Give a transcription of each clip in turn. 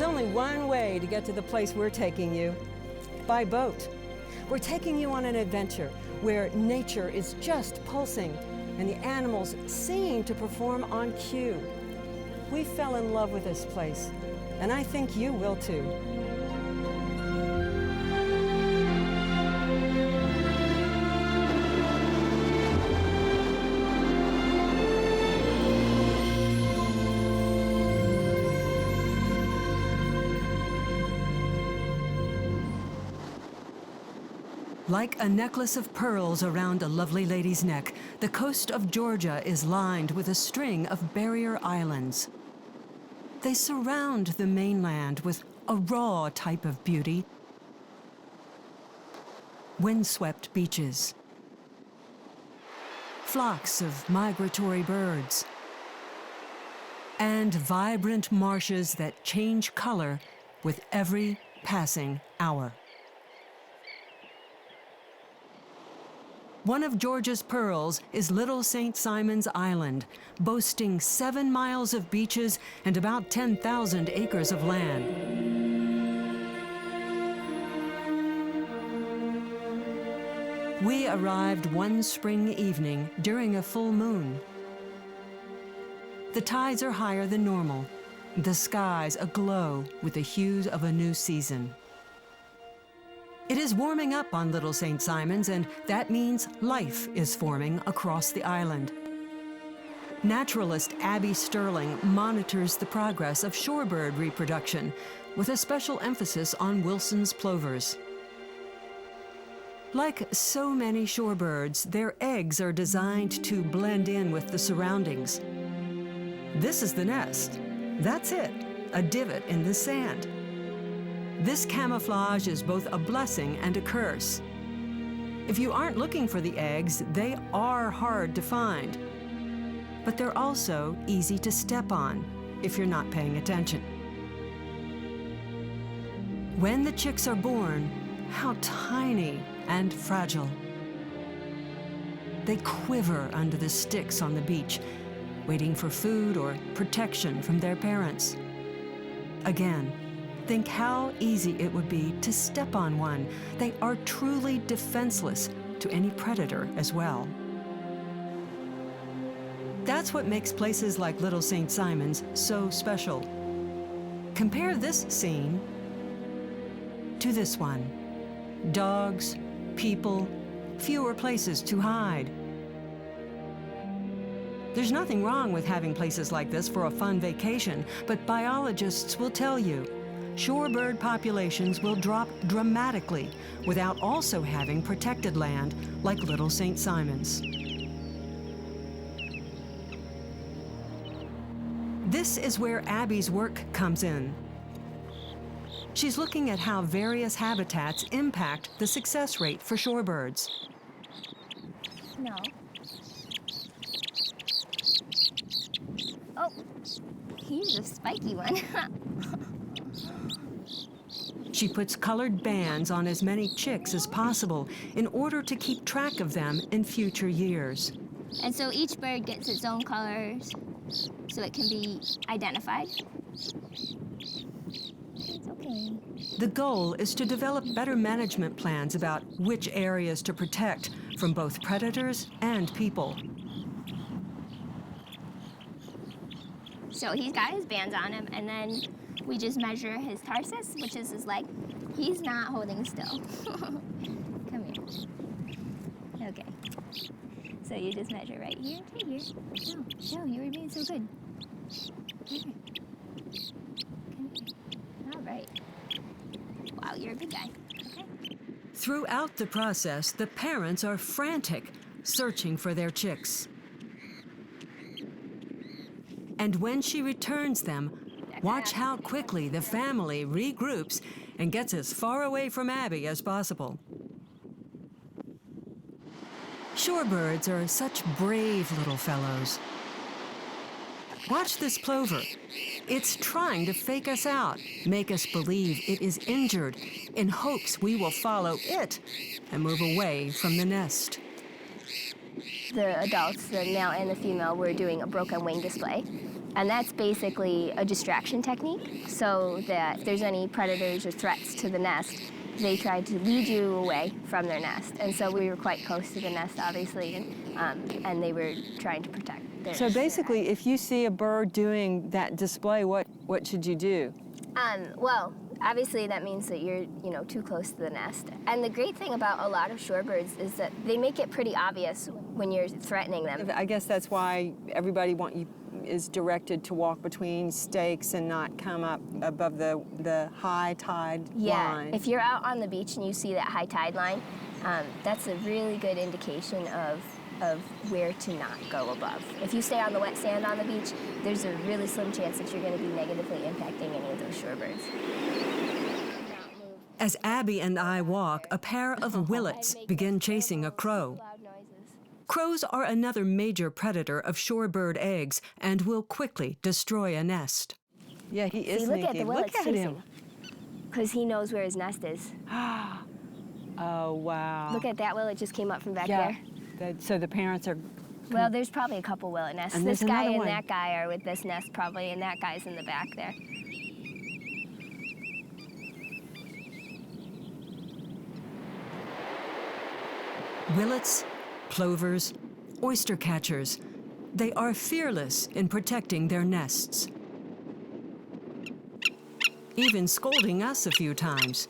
There's only one way to get to the place we're taking you, by boat. We're taking you on an adventure where nature is just pulsing and the animals seem to perform on cue. We fell in love with this place, and I think you will too. Like a necklace of pearls around a lovely lady's neck, the coast of Georgia is lined with a string of barrier islands. They surround the mainland with a raw type of beauty. Windswept beaches, flocks of migratory birds, and vibrant marshes that change color with every passing hour. One of Georgia's pearls is Little St. Simon's Island, boasting 7 miles of beaches and about 10,000 acres of land. We arrived one spring evening during a full moon. The tides are higher than normal, the skies aglow with the hues of a new season. It is warming up on Little St. Simon's, and that means life is forming across the island. Naturalist Abby Sterling monitors the progress of shorebird reproduction with a special emphasis on Wilson's plovers. Like so many shorebirds, their eggs are designed to blend in with the surroundings. This is the nest. That's it, a divot in the sand. This camouflage is both a blessing and a curse. If you aren't looking for the eggs, they are hard to find. But they're also easy to step on if you're not paying attention. When the chicks are born, how tiny and fragile. They quiver under the sticks on the beach, waiting for food or protection from their parents. Again, think how easy it would be to step on one. They are truly defenseless to any predator as well. That's what makes places like Little St. Simon's so special. Compare this scene to this one. Dogs, people, fewer places to hide. There's nothing wrong with having places like this for a fun vacation, but biologists will tell you shorebird populations will drop dramatically without also having protected land like Little St. Simon's. This is where Abby's work comes in. She's looking at how various habitats impact the success rate for shorebirds. No. Oh, he's a spiky one. She puts colored bands on as many chicks as possible in order to keep track of them in future years. And so each bird gets its own colors so it can be identified. It's okay. The goal is to develop better management plans about which areas to protect from both predators and people. So he's got his bands on him, and then we just measure his tarsus, which is his leg. He's not holding still. Come here. Okay. So you just measure right here to here. No, you were being so good. Come here. Come here. All right. Wow, you're a good guy. Okay. Throughout the process, the parents are frantic, searching for their chicks. And when she returns them, watch how quickly the family regroups and gets as far away from Abby as possible. Shorebirds are such brave little fellows. Watch this plover. It's trying to fake us out, make us believe it is injured, in hopes we will follow it and move away from the nest. The adults, the male and the female, were doing a broken wing display. And that's basically a distraction technique, so that if there's any predators or threats to the nest, they try to lead you away from their nest. And so we were quite close to the nest, obviously, and they were trying to protect their So basically, if you see a bird doing that display, what should you do? Well, obviously that means that you're, too close to the nest. And the great thing about a lot of shorebirds is that they make it pretty obvious when you're threatening them. I guess that's why everybody is directed to walk between stakes and not come up above the high tide line. If you're out on the beach and you see that high tide line, that's a really good indication of where to not go above. If you stay on the wet sand on the beach, there's a really slim chance that you're going to be negatively impacting any of those shorebirds. As Abby and I walk, a pair of willets begin chasing a crow. Crows are another major predator of shorebird eggs and will quickly destroy a nest. Yeah, he is sneaky. Look at the willets chasing him. Because he knows where his nest is. Oh, wow. Look at that willet just came up from back there. So the parents are... Well, there's probably a couple willet nests. And this guy and one. that guy are with this nest probably, and that guy's in the back there. Willets, plovers, oyster catchers, they are fearless in protecting their nests, even scolding us a few times.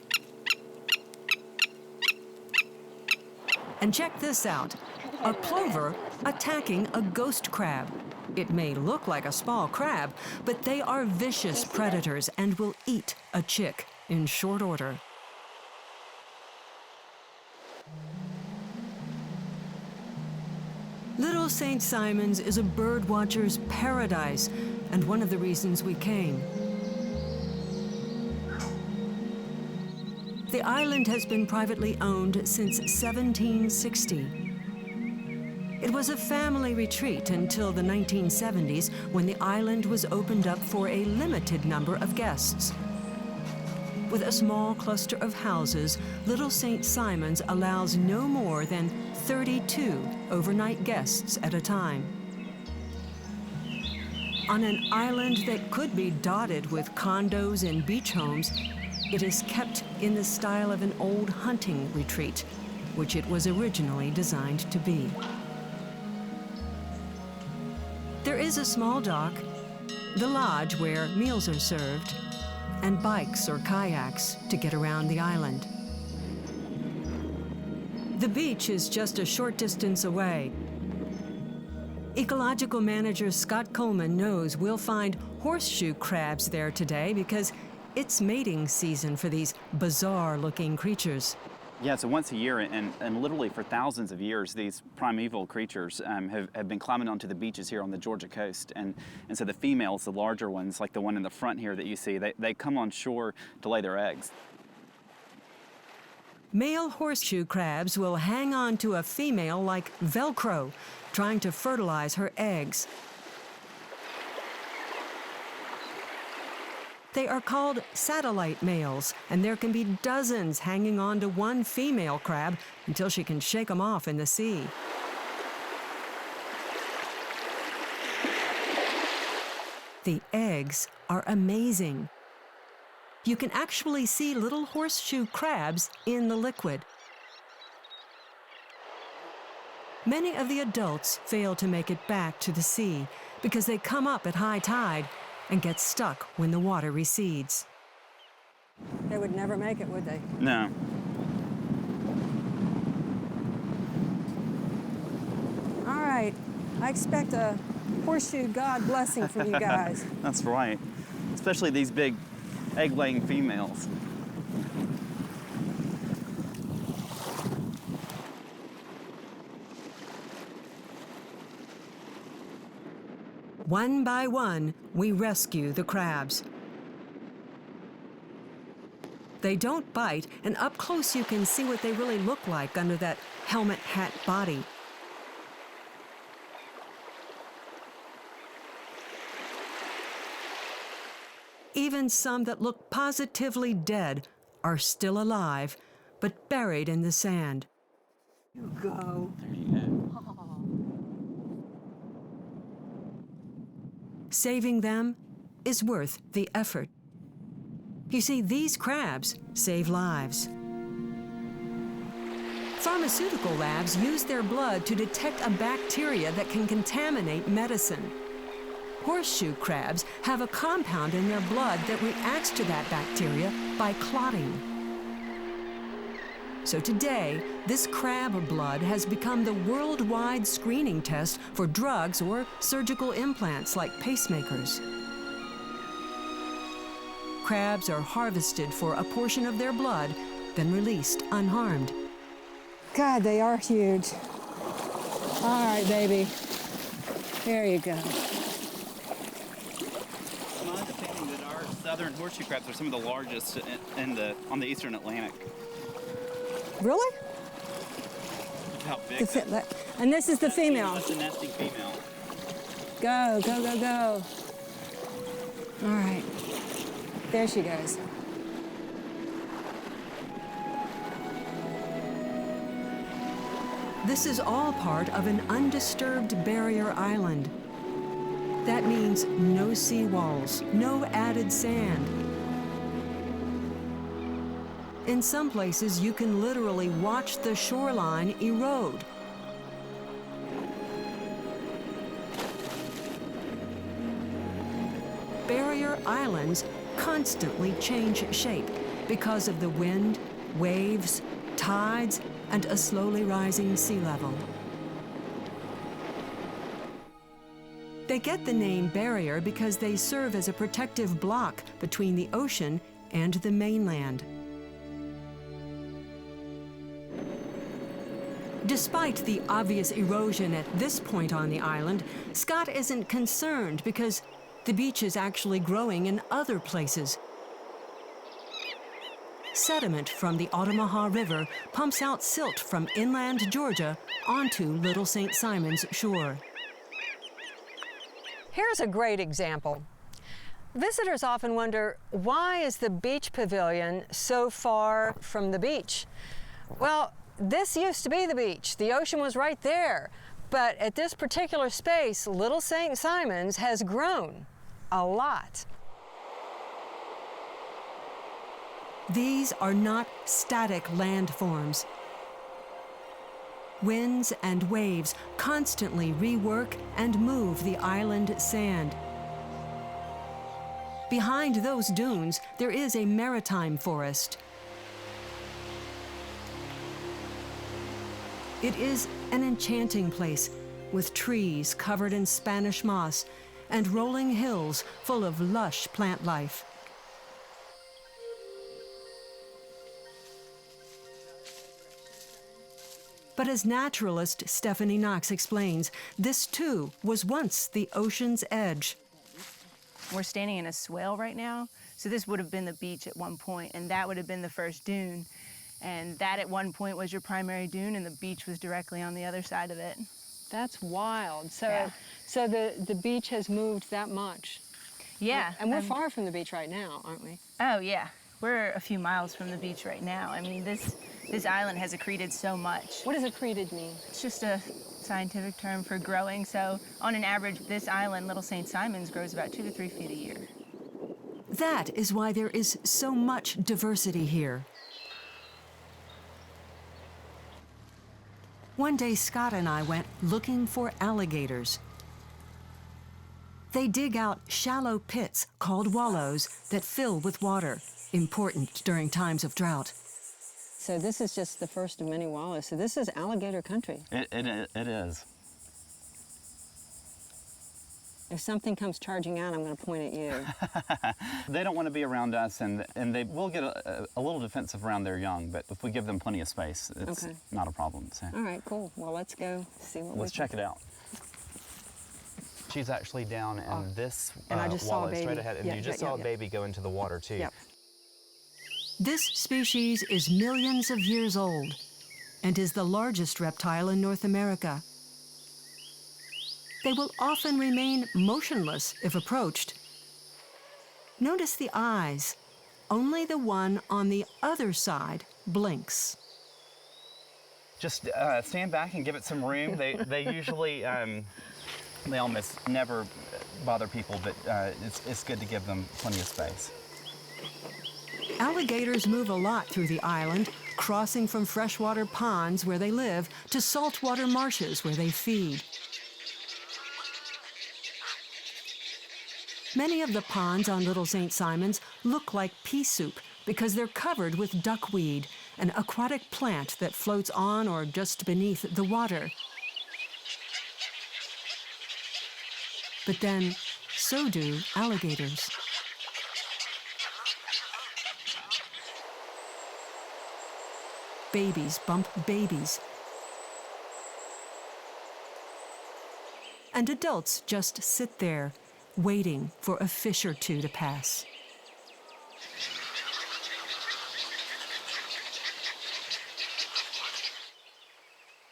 And check this out, a plover attacking a ghost crab. It may look like a small crab, but they are vicious predators and will eat a chick in short order. Little St. Simon's is a birdwatcher's paradise, and one of the reasons we came. The island has been privately owned since 1760. It was a family retreat until the 1970s, when the island was opened up for a limited number of guests. With a small cluster of houses, Little St. Simon's allows no more than 32 overnight guests at a time. On an island that could be dotted with condos and beach homes, it is kept in the style of an old hunting retreat, which it was originally designed to be. There is a small dock, the lodge where meals are served, and bikes or kayaks to get around the island. The beach is just a short distance away. Ecological manager Scott Coleman knows we'll find horseshoe crabs there today because it's mating season for these bizarre-looking creatures. Yeah, so once a year, and literally for thousands of years, these primeval creatures have been climbing onto the beaches here on the Georgia coast. And so the females, the larger ones, like the one in the front here that you see, they come on shore to lay their eggs. Male horseshoe crabs will hang on to a female like Velcro, trying to fertilize her eggs. They are called satellite males, and there can be dozens hanging on to one female crab until she can shake them off in the sea. The eggs are amazing. You can actually see little horseshoe crabs in the liquid. Many of the adults fail to make it back to the sea because they come up at high tide and get stuck when the water recedes. They would never make it, would they? No. All right. I expect a horseshoe God blessing from you guys. That's right. Especially these big egg-laying females. One by one, we rescue the crabs. They don't bite, and up close you can see what they really look like under that helmet hat body. Even some that look positively dead are still alive, but buried in the sand. You go. There you go. saving them is worth the effort. You see, these crabs save lives. Pharmaceutical labs use their blood to detect a bacteria that can contaminate medicine. Horseshoe crabs have a compound in their blood that reacts to that bacteria by clotting. So today, this crab blood has become the worldwide screening test for drugs or surgical implants like pacemakers. Crabs are harvested for a portion of their blood, then released unharmed. God, they are huge. All right, baby. There you go. It's my understanding that our southern horseshoe crabs are some of the largest on the eastern Atlantic. Really? Look how big. And this is the female. That's a nesting female. Go, go, go, go. All right. There she goes. This is all part of an undisturbed barrier island. That means no seawalls, no added sand. In some places, you can literally watch the shoreline erode. Barrier islands constantly change shape because of the wind, waves, tides, and a slowly rising sea level. They get the name barrier because they serve as a protective block between the ocean and the mainland. Despite the obvious erosion at this point on the island, Scott isn't concerned because the beach is actually growing in other places. Sediment from the Altamaha River pumps out silt from inland Georgia onto Little St. Simon's shore. Here's a great example. Visitors often wonder, why is the beach pavilion so far from the beach? Well, this used to be the beach. The ocean was right there. But at this particular space, Little St. Simon's has grown a lot. These are not static landforms. Winds and waves constantly rework and move the island sand. Behind those dunes, there is a maritime forest. It is an enchanting place with trees covered in Spanish moss and rolling hills full of lush plant life. But as naturalist Stephanie Knox explains, this too was once the ocean's edge. We're standing in a swale right now, so this would have been the beach at one point, and that would have been the first dune. And that at one point was your primary dune, and the beach was directly on the other side of it. That's wild. So, Yeah. so the beach has moved that much. Yeah. And we're far from the beach right now, aren't we? Oh, yeah. We're a few miles from the beach right now. I mean, this island has accreted so much. What does accreted mean? It's just a scientific term for growing. So on an average, this island, Little St. Simon's, grows about 2 to 3 feet a year. That is why there is so much diversity here. One day, Scott and I went looking for alligators. They dig out shallow pits called wallows that fill with water, important during times of drought. So this is just the first of many wallows. So this is alligator country. It is. If something comes charging out, I'm going to point at you. They don't want to be around us, and they will get a little defensive around their young, but if we give them plenty of space, it's Okay. not a problem. So. All right, cool. Well, let's go see what Let's check it out. She's actually down in this and I just saw a wallow baby. straight ahead, and Yeah, you just yeah, saw yeah. a baby go into the water too. Yep. This species is millions of years old and is the largest reptile in North America. They will often remain motionless if approached. Notice the eyes. Only the one on the other side blinks. Just stand back and give it some room. They usually They almost never bother people, but it's good to give them plenty of space. Alligators move a lot through the island, crossing from freshwater ponds where they live to saltwater marshes where they feed. Many of the ponds on Little St. Simons look like pea soup because they're covered with duckweed, an aquatic plant that floats on or just beneath the water. But then, so do alligators. Babies bump babies. And adults just sit there, waiting for a fish or two to pass.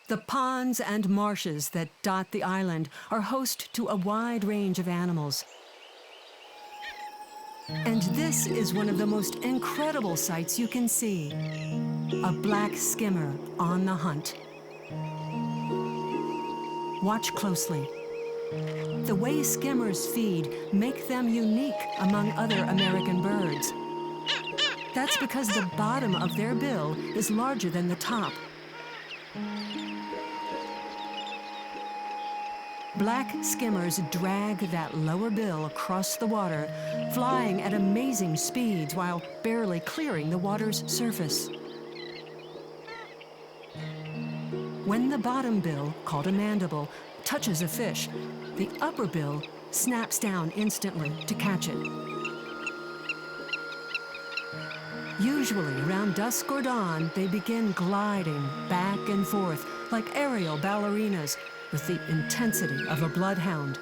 The ponds and marshes that dot the island are host to a wide range of animals. And this is one of the most incredible sights you can see. A black skimmer on the hunt. Watch closely. The way skimmers feed make them unique among other American birds. That's because the bottom of their bill is larger than the top. Black skimmers drag that lower bill across the water, flying at amazing speeds while barely clearing the water's surface. When the bottom bill, called a mandible, touches a fish, the upper bill snaps down instantly to catch it. Usually around dusk or dawn, they begin gliding back and forth like aerial ballerinas with the intensity of a bloodhound.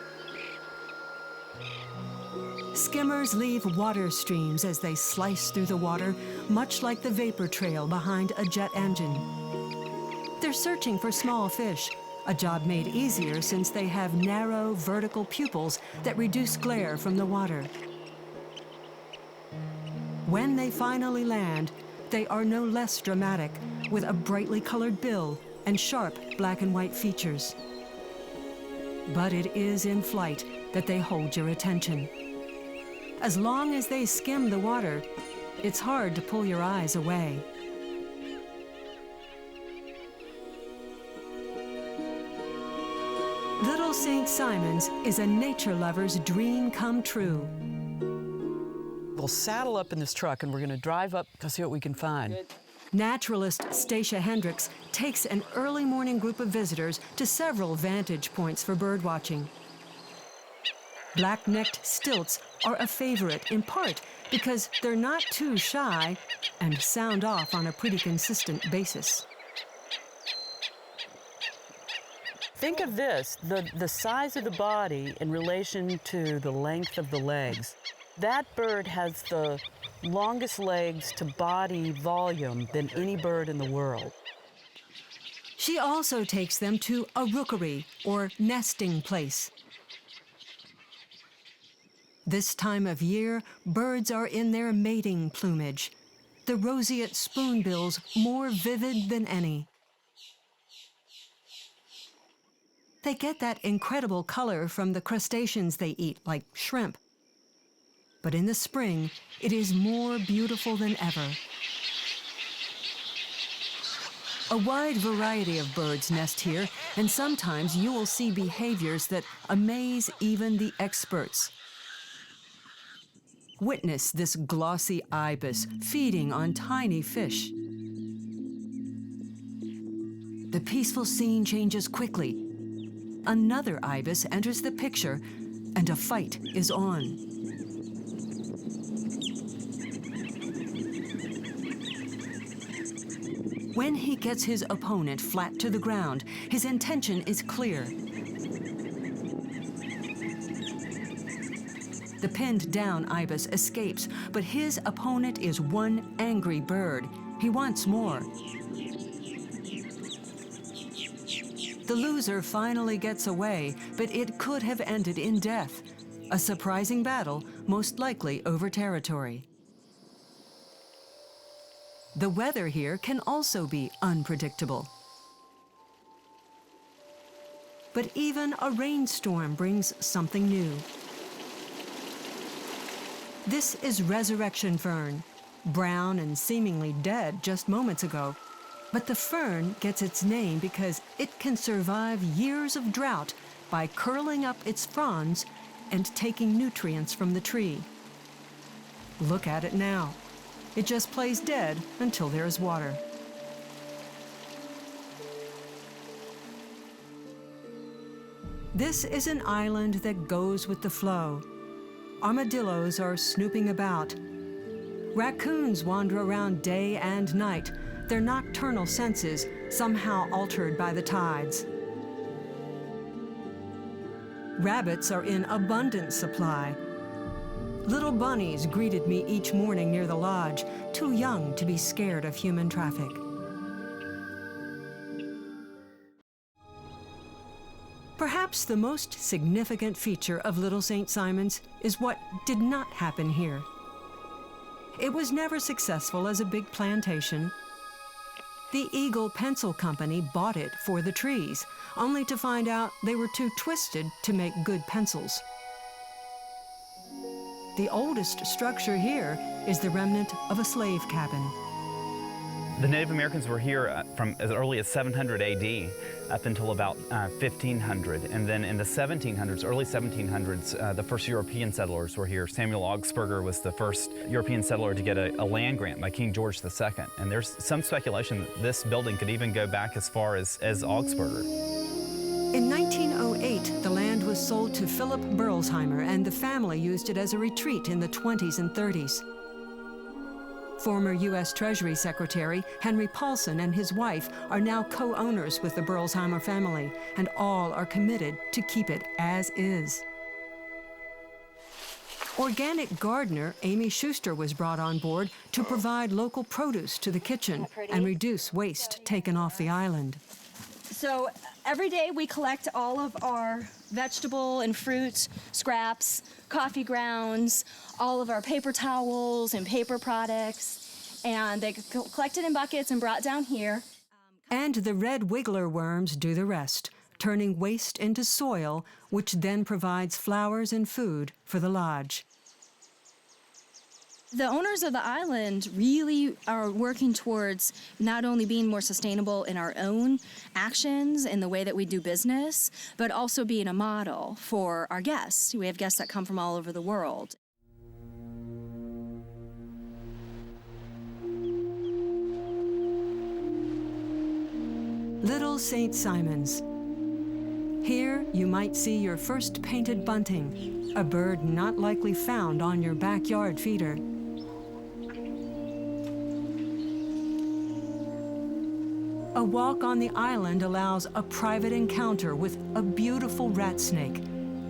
Skimmers leave water streams as they slice through the water, much like the vapor trail behind a jet engine. They're searching for small fish, a job made easier since they have narrow, vertical pupils that reduce glare from the water. When they finally land, they are no less dramatic, with a brightly colored bill and sharp black and white features. But it is in flight that they hold your attention. As long as they skim the water, it's hard to pull your eyes away. Little St. Simons is a nature lover's dream come true. We'll saddle up in this truck and we're going to drive up to see what we can find. Naturalist Stacia Hendricks takes an early morning group of visitors to several vantage points for birdwatching. Black-necked stilts are a favorite in part because they're not too shy and sound off on a pretty consistent basis. Think of this, the size of the body in relation to the length of the legs. That bird has the longest legs to body volume than any bird in the world. She also takes them to a rookery, or nesting place. This time of year, birds are in their mating plumage, the roseate spoonbills more vivid than any. They get that incredible color from the crustaceans they eat, like shrimp. But in the spring, it is more beautiful than ever. A wide variety of birds nest here, and sometimes you will see behaviors that amaze even the experts. Witness this glossy ibis feeding on tiny fish. The peaceful scene changes quickly. Another ibis enters the picture, and a fight is on. When he gets his opponent flat to the ground, his intention is clear. The pinned down ibis escapes, but his opponent is one angry bird. He wants more. The loser finally gets away, but it could have ended in death. A surprising battle, most likely over territory. The weather here can also be unpredictable. But even a rainstorm brings something new. This is resurrection fern, brown and seemingly dead just moments ago. But the fern gets its name because it can survive years of drought by curling up its fronds and taking nutrients from the tree. Look at it now. It just plays dead until there is water. This is an island that goes with the flow. Armadillos are snooping about. Raccoons wander around day and night, their nocturnal senses somehow altered by the tides. Rabbits are in abundant supply. Little bunnies greeted me each morning near the lodge, too young to be scared of human traffic. Perhaps the most significant feature of Little St. Simon's is what did not happen here. It was never successful as a big plantation. The Eagle Pencil Company bought it for the trees, only to find out they were too twisted to make good pencils. The oldest structure here is the remnant of a slave cabin. The Native Americans were here from as early as 700 AD up until about 1500. And then in the 1700s, early 1700s, the first European settlers were here. Samuel Augsburger was the first European settler to get a land grant by King George II. And there's some speculation that this building could even go back as far as Augsburger. In 1908, the land was sold to Philip Berlesheimer, and the family used it as a retreat in the 20s and 30s. Former U.S. Treasury Secretary Henry Paulson and his wife are now co-owners with the Berlesheimer family, and all are committed to keep it as is. Organic gardener Amy Schuster was brought on board to provide local produce to the kitchen and reduce waste taken off the island. So every day we collect all of our vegetable and fruit scraps, coffee grounds, all of our paper towels and paper products, and they collected in buckets and brought down here. And the red wiggler worms do the rest, turning waste into soil, which then provides flowers and food for the lodge. The owners of the island really are working towards not only being more sustainable in our own actions in the way that we do business, but also being a model for our guests. We have guests that come from all over the world. Little St. Simon's. Here you might see your first painted bunting, a bird not likely found on your backyard feeder. A walk on the island allows a private encounter with a beautiful rat snake.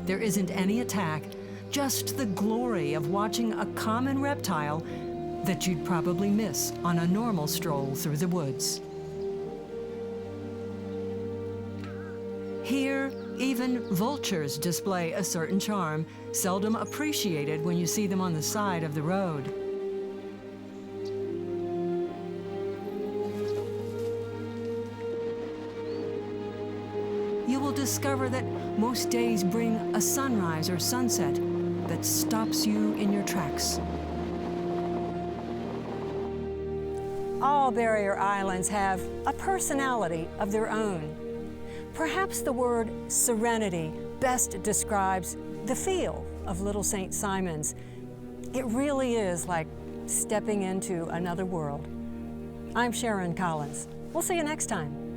There isn't any attack, just the glory of watching a common reptile that you'd probably miss on a normal stroll through the woods. Here, even vultures display a certain charm, seldom appreciated when you see them on the side of the road. You will discover that most days bring a sunrise or sunset that stops you in your tracks. All barrier islands have a personality of their own. Perhaps the word serenity best describes the feel of Little St. Simon's. It really is like stepping into another world. I'm Sharon Collins. We'll see you next time.